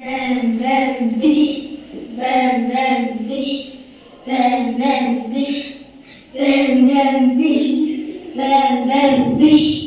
Biş, biş, biş, biş, biş.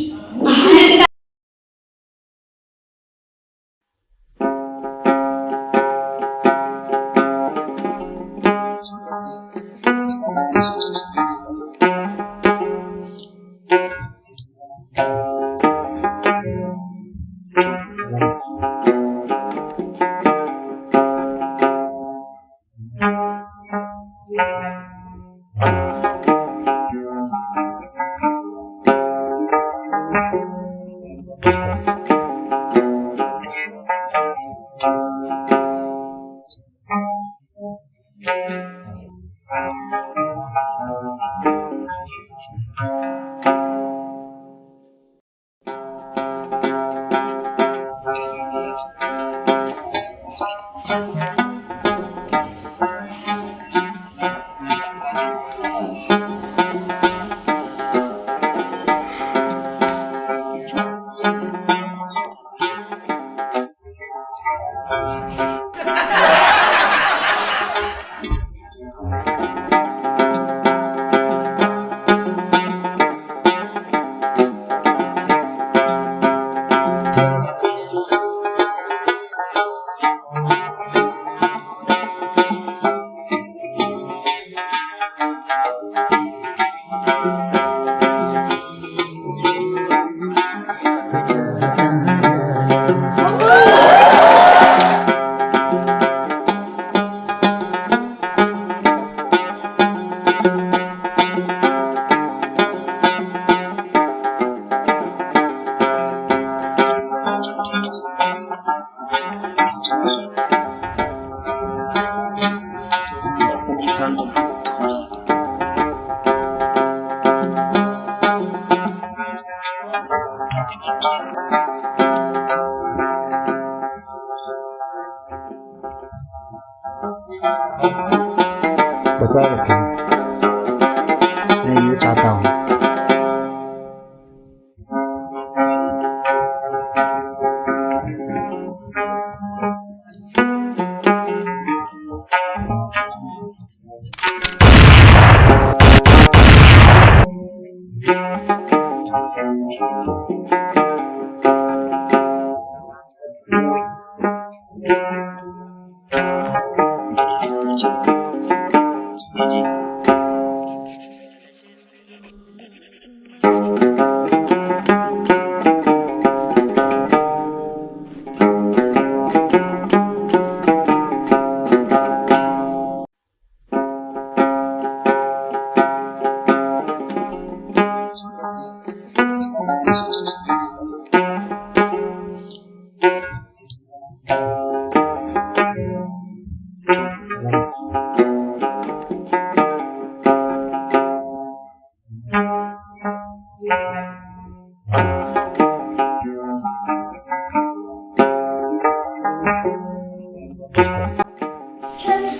बता रखे मैं ये चाहता हूँ।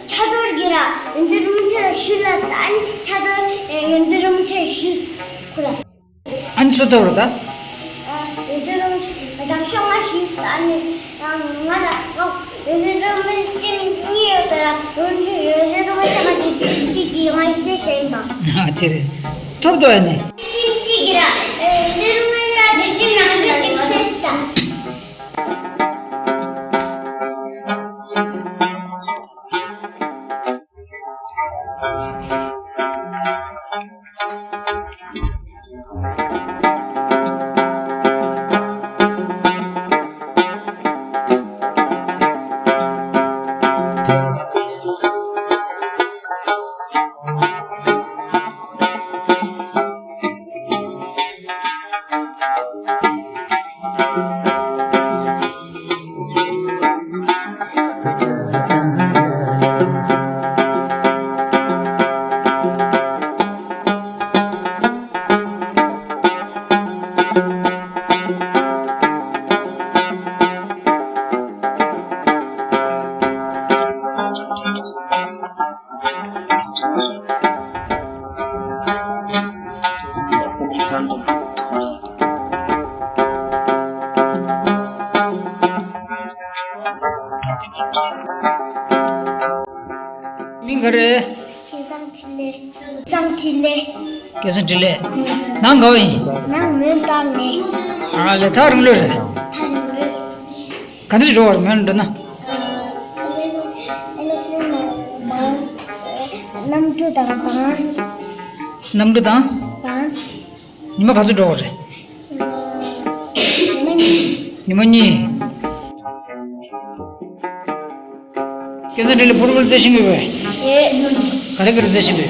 차돌기라 연두름체로 실렀어. 아니 차돌 연두름체 실구라. आणि स्वतःवर का 연두름체 당시만 실었어. 아니 나가 연두름체이었더라. 연두름체가 찜찌기가 있을 셈바. हा चिरे थोडं आहे नाही 찜찌기라 연두름체가 찜 나한테 찍었어. 민가래 samthile 계속 들래 난 거이 nang men tamne 알아 다른 걸 thanre 간지 좋아 면도나 nam tu dang pas 남도다 pas 니마 가서 좋아 니머니 계속 들래 포르볼 세신 거 왜? 가래 그래 세신 거